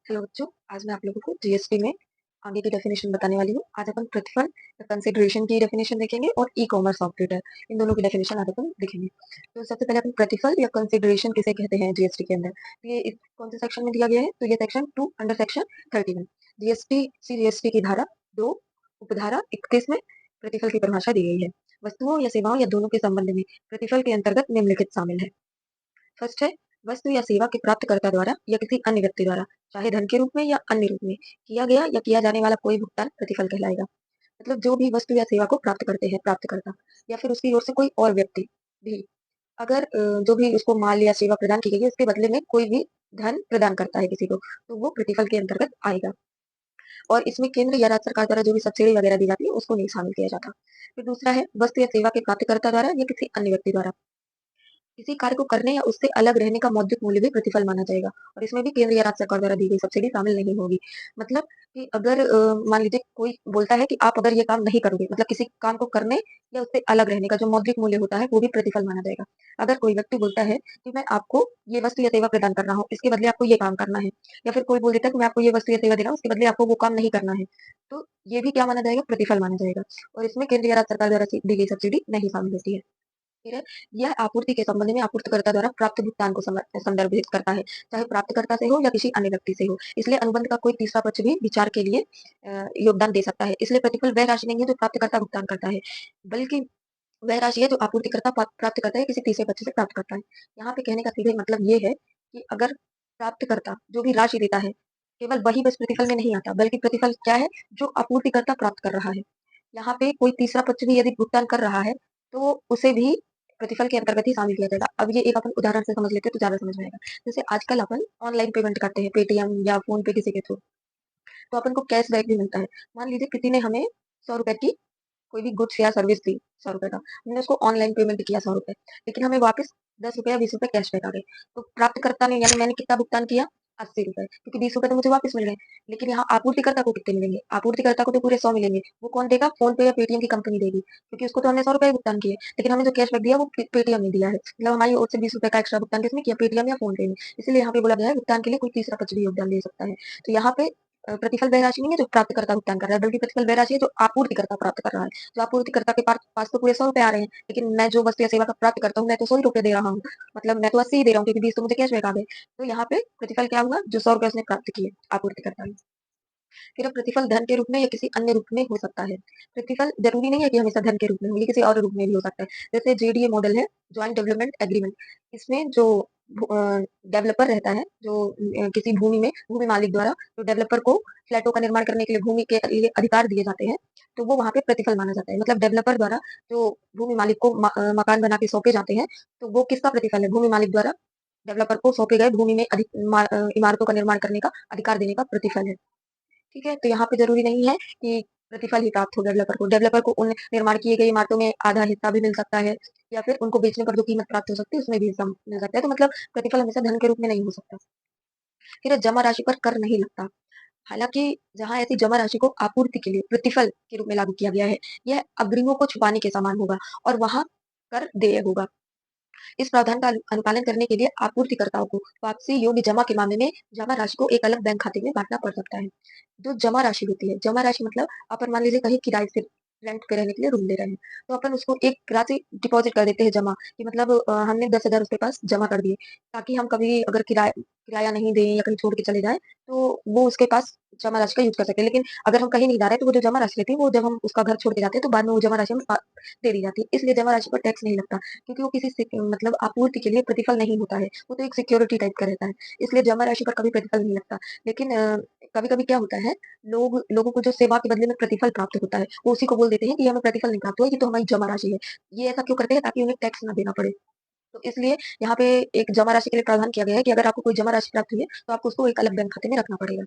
Hello बच्चों, आज मैं आप लोगों को जीएसटी में आगे की डेफिनेशन बताने वाली हूँ। आज अपन प्रतिफल या कंसिडरेशन की डेफिनेशन देखेंगे और ई कॉमर्स ऑपरेटर, इन दोनों की डेफिनेशन आज अपन देखेंगे। तो सबसे पहले अपन प्रतिफल या कंसिडरेशन किसे कहते हैं जीएसटी के अंदर, तो ये कौन से सेक्शन में दिया गया है, तो ये सेक्शन 2 अंडर सेक्शन 31 जीएसटी की धारा 2 उपधारा 31 में प्रतिफल की परिभाषा दी गई है। वस्तुओं या सेवाओं या दोनों के संबंध में प्रतिफल के अंतर्गत निम्नलिखित शामिल है। फर्स्ट है, वस्तु या सेवा के प्राप्तकर्ता द्वारा या किसी अन्य व्यक्ति द्वारा, चाहे धन के रूप में या अन्य रूप में, किया गया या किया जाने वाला कोई भुगतान प्रतिफल कहलाएगा। मतलब जो भी वस्तु या सेवा को प्राप्त करते हैं प्राप्तकर्ता या फिर उसकी ओर से कोई और व्यक्ति भी, अगर जो भी उसको माल या सेवा प्रदान की गई है उसके बदले में कोई भी धन प्रदान करता है किसी को, तो वो प्रतिफल के अंतर्गत आएगा। और इसमें केंद्र या राज्य सरकार द्वारा जो भी सब्सिडी वगैरह दी जाती है उसको नहीं शामिल किया जाता। फिर दूसरा है, वस्तु या सेवा के प्राप्तकर्ता द्वारा या किसी अन्य व्यक्ति द्वारा किसी कार्य को करने या उससे अलग रहने का मौद्रिक मूल्य भी प्रतिफल माना जाएगा, और इसमें भी केंद्र या राज्य सरकार द्वारा दी गई सब्सिडी शामिल नहीं होगी। मतलब कि अगर मान लीजिए कोई बोलता है कि आप अगर ये काम नहीं करोगे, मतलब किसी काम को करने या उससे अलग रहने का जो मौद्रिक मूल्य होता है वो भी प्रतिफल माना जाएगा। अगर कोई व्यक्ति बोलता है कि मैं आपको ये वस्तु या सेवा प्रदान कर रहा हूँ, इसके बदले आपको ये काम करना है, या फिर कोई बोल देता है कि मैं आपको ये वस्तु या सेवा दे रहा हूँ, उसके बदले आपको वो काम नहीं करना है, तो ये भी क्या माना जाएगा, प्रतिफल माना जाएगा। और इसमें केंद्र या राज्य सरकार द्वारा दी गई सब्सिडी नहीं शामिल होती है। फिर है, यह आपूर्ति के संबंध में आपूर्तिकर्ता द्वारा प्राप्त भुगतान को संदर्भित करता है, चाहे प्राप्तकर्ता से हो या किसी अन्य व्यक्ति से हो। इसलिए अनुबंध का कोई तीसरा पक्ष भी विचार के लिए योगदान दे सकता है। इसलिए प्रतिफल वह राशि नहीं है जो प्राप्तकर्ता भुगतान करता है, बल्कि वह राशि है जो आपूर्तिकर्ता प्राप्त करता है, किसी तीसरे पक्ष से प्राप्त करता है। यहाँ पे कहने का सीधे मतलब ये है कि अगर प्राप्तकर्ता जो भी राशि देता है, केवल वही बस प्रतिफल में नहीं आता, बल्कि प्रतिफल क्या है, जो आपूर्तिकर्ता प्राप्त कर रहा है। यहाँ पे कोई तीसरा पक्ष भी यदि भुगतान कर रहा है, तो उसे भी प्रतिफल के अंतर्गत ही शामिल किया जाएगा। अब ये एक अपन उदाहरण से समझ लेते हैं तो ज्यादा समझ में आएगा। जैसे आजकल अपन ऑनलाइन पेमेंट करते हैं, पेटीएम या फोन पे किसी के थ्रू, तो अपन को कैशबैक भी मिलता है। मान लीजिए किसी ने हमें 100 रुपए की कोई भी गुड्स या सर्विस दी, 100 रुपए का, हमने उसको ऑनलाइन पेमेंट किया 100 रुपए, लेकिन हमें वापस 10 रुपए या 20 रुपए कैशबैक आ गए। तो प्राप्तकर्ता ने यानी मैंने कितना भुगतान किया, 80 रुपए, क्योंकि 20 रुपए तो मुझे वापस मिल गए। लेकिन यहाँ आपूर्तिकर्ता को कितने मिलेंगे, आपूर्तिकर्ता को तो पूरे 100 मिलेंगे। वो कौन देगा, फोन पे या पेटीएम की कंपनी देगी, क्योंकि उसको तो हमने 100 रुपए भुगतान किए, लेकिन हमें जो कैशबैक दिया वो पेटीएम ने दिया है। मतलब हमारी ओर से 20 रुपए का एक्स्ट्रा भुगतान किसने किया, पेटीएम या फोन पे में। इसलिए यहाँ पे बोला गया है भुगतान के लिए कोई तीसरा पक्ष भी योगदान दे सकता है। तो यहाँ पे प्रतिफल वह राशि नहीं है जो प्राप्तकर्ता भुगतान कर रहा है, बल्कि प्रतिफल वह राशि है जो आपूर्तिकर्ता प्राप्त कर रहा है। जो आपूर्तिकर्ता के पास तो पूरे 100 रुपए आ रहे हैं, लेकिन मैं जो वस्तु या सेवा का प्राप्त करता हूँ मैं तो 100 रुपए दे रहा हूँ, मतलब मैं तो 80 ही दे रहा हूँ, क्योंकि 20 तो मुझे कैशबैक आ गए। तो यहाँ पे प्रतिफल क्या हुआ, जो 100 रुपए उसने प्राप्त किए आपूर्तिकर्ता ने। फिर अब प्रतिफल धन के रूप में या किसी अन्य रूप में हो सकता है। प्रतिफल जरूरी नहीं है कि हमेशा धन के रूप में हो, ये किसी और रूप में भी हो सकता है। जैसे जेडीए मॉडल है, जॉइंट डेवलपमेंट एग्रीमेंट, इसमें जो डेवलपर रहता है, जो किसी भूमि मालिक द्वारा जो डेवलपर को फ्लैटों का निर्माण करने के लिए भूमि के लिए अधिकार दिए जाते हैं, तो वो वहां पे प्रतिफल माना जाता है। मतलब डेवलपर द्वारा जो भूमि मालिक को मकान बना के सौंपे जाते हैं, तो वो किसका प्रतिफल है, भूमि मालिक द्वारा डेवलपर को सौंपे गए भूमि में इमारतों का निर्माण करने का अधिकार देने का प्रतिफल है। ठीक है, तो यहाँ पे जरूरी नहीं है कि प्रतिफल ही प्राप्त हो डेवलपर को। डेवलपर को उन निर्माण किए गई इमारतों में आधा हिस्सा भी मिल सकता है, या फिर उनको बेचने पर जो कीमत प्राप्त हो सकती है उसमें भी हिस्सा मिल सकता है। तो मतलब प्रतिफल हमेशा धन के रूप में नहीं हो सकता। फिर जमा राशि पर कर नहीं लगता। हालांकि जहां ऐसी जमा राशि को आपूर्ति के लिए प्रतिफल के रूप में लागू किया गया है, यह अग्रिमों को छुपाने के समान होगा और वहां कर देय होगा। इस प्रावधान का अनुपालन करने के लिए आपूर्तिकर्ताओं को वापसी योग्य जमा के मामले में जमा राशि को एक अलग बैंक खाते में बांटना पड़ सकता है। जो जमा राशि होती है, जमा राशि मतलब अपन मान लीजिए कहीं किराए से रेंट पे रहने के लिए रूम ले रहे हैं, तो अपन उसको एक राशि डिपॉजिट कर देते हैं जमा, कि मतलब हमने 10,000 उसके पास जमा कर दिए, ताकि हम कभी अगर किराया नहीं दें या कहीं छोड़ के चले जाए, तो वो उसके पास जमा राशि का यूज कर सके। लेकिन अगर हम कहीं नहीं जा रहे तो वो जो जमा राशि रहती है वो जब हम उसका घर छोड़ के जाते हैं तो बाद में वो जमा राशि हम दे दी जाती है। इसलिए जमा राशि पर टैक्स नहीं लगता, क्योंकि वो किसी मतलब आपूर्ति के लिए प्रतिफल नहीं होता है, वो तो एक सिक्योरिटी टाइप का रहता है। इसलिए जमा राशि पर कभी प्रतिफल नहीं लगता। लेकिन कभी कभी क्या होता है, लोगों को जो सेवा के बदले में प्रतिफल प्राप्त होता है, वो उसी को बोल देते हैं कि हमें प्रतिफल नहीं प्राप्त हुआ, ये तो हमारी जमा राशि है। ये ऐसा क्यों करते हैं, ताकि उन्हें टैक्स ना देना पड़े। तो इसलिए यहाँ पे एक जमा राशि के लिए प्रावधान किया गया है कि अगर आपको कोई जमा राशि प्राप्त हुई है तो आपको उसको एक अलग बैंक खाते में रखना पड़ेगा।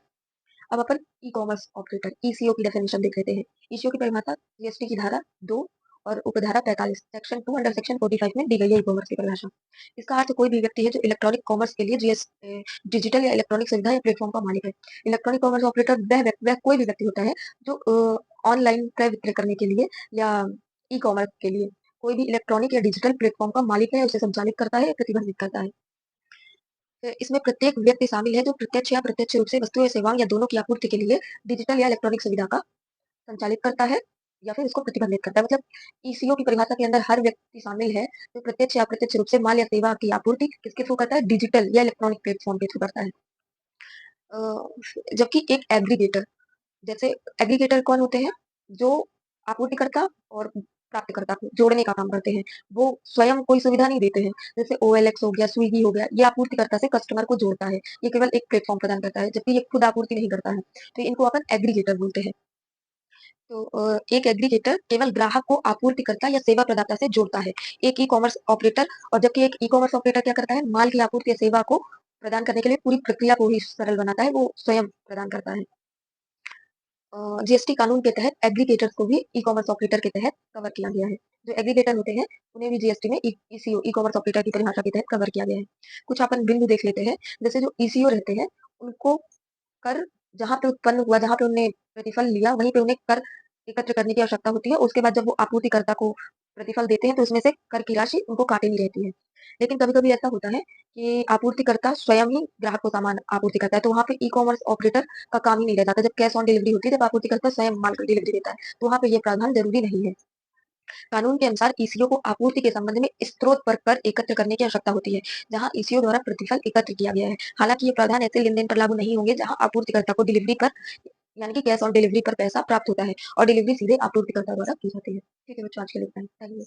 अब अपन ई कॉमर्स ऑपरेटर ईसीओ की डेफिनेशन देख लेते हैं। ईसीओ की परिभाषा जीएसटी की धारा 2 और उपधारा 45 सेक्शन 2 अंडर सेक्शन 45 में दी गई है ई कॉमर्स की परिभाषा। इसका अर्थ कोई भी व्यक्ति है जो इलेक्ट्रॉनिक कॉमर्स के लिए डिजिटल या इलेक्ट्रॉनिक सुविधा या प्लेटफॉर्म का मालिक है। इलेक्ट्रॉनिक कॉमर्स ऑपरेटर वह कोई भी व्यक्ति होता है जो ऑनलाइन क्रय विक्रय करने के लिए या ई कॉमर्स के लिए कोई भी इलेक्ट्रॉनिक या डिजिटल प्लेटफॉर्म का मालिक है, उसे संचालित करता है या प्रतिबंधित करता है। तो इसमें प्रत्येक व्यक्ति शामिल है जो प्रत्यक्ष या अप्रत्यक्ष रूप से वस्तु या सेवाओं या दोनों की आपूर्ति के लिए डिजिटल या इलेक्ट्रॉनिक सुविधा का संचालित करता है या फिर उसको प्रतिबंधित करता है। मतलब ईसीओ की परिभाषा के अंदर हर व्यक्ति शामिल है जो प्रत्यक्ष या अप्रत्यक्ष रूप से माल या सेवा की आपूर्ति किसके थ्रू करता है? डिजिटल या इलेक्ट्रॉनिक प्लेटफॉर्म के थ्रू करता है। जबकि एक एग्रीगेटर, जैसे एग्रीगेटर कौन होते हैं? जो आपूर्तिकर्ता और प्राप्तकर्ता को जोड़ने का काम करते हैं। वो स्वयं कोई सुविधा नहीं देते हैं। जैसे ओएलएक्स हो गया, स्विगी हो गया, ये आपूर्तिकर्ता से कस्टमर को जोड़ता है। ये केवल एक प्लेटफॉर्म प्रदान करता है, जबकि ये खुद आपूर्ति नहीं करता है। तो इनको अपन एग्रीगेटर बोलते हैं। तो एक एग्रीगेटर केवल ग्राहक को आपूर्तिकर्ता या सेवा प्रदाता से जोड़ता है। एक ई-कॉमर्स ऑपरेटर, और जबकि एक ई-कॉमर्स ऑपरेटर क्या करता है? माल की आपूर्ति या सेवा को प्रदान करने के लिए पूरी प्रक्रिया को ही सरल बनाता है, वो स्वयं प्रदान करता है। जीएसटी कानून के तहत एग्रीगेटर्स को भी ई-कॉमर्स ऑपरेटर के तहत कवर किया गया है। जो एग्रीगेटर होते हैं, उन्हें भी जीएसटी में ईसीओ, ई-कॉमर्स ऑपरेटर की परिभाषा के तहत कवर किया गया है। कुछ अपन बिंदु देख लेते हैं। जैसे जो ईसीओ रहते हैं, उनको कर जहाँ पे उत्पन्न हुआ, जहाँ पे उन्होंने प्रतिफल लिया, वहीं पे उन्हें कर एकत्र करने की आवश्यकता होती है। उसके बाद जब वो आपूर्तिकर्ता को प्रतिफल देते हैं, तो उसमें से कर की राशि उनको काटेनी रहती है। लेकिन कभी-कभी ऐसा होता है कि आपूर्तिकर्ता स्वयं ही ग्राहक को सामान आपूर्ति करता है, तो वहाँ पे ई-कॉमर्स ऑपरेटर का काम ही नहीं रह जाता। जब कैश ऑन डिलीवरी होती है, जब आपूर्तिकर्ता स्वयं माल की डिलीवरी देता है, तो वहाँ पे ये प्रावधान जरूरी नहीं है। कानून के अनुसार ईसीओ को आपूर्ति के संबंध में स्रोत पर कर एकत्र करने की आवश्यकता होती है, जहां ईसीओ द्वारा प्रतिफल एकत्र किया गया है। हालांकि ये प्रावधान ऐसे लेन-देन पर लागू नहीं होंगे जहां आपूर्तिकर्ता को डिलीवरी पर, यानी कि कैश ऑन डिलीवरी पर पैसा प्राप्त होता है और डिलीवरी सीधे आपूर्तिकर्ता द्वारा की जाती है। ठीक है बच्चों, आज के लिए इतना ही। Thank you.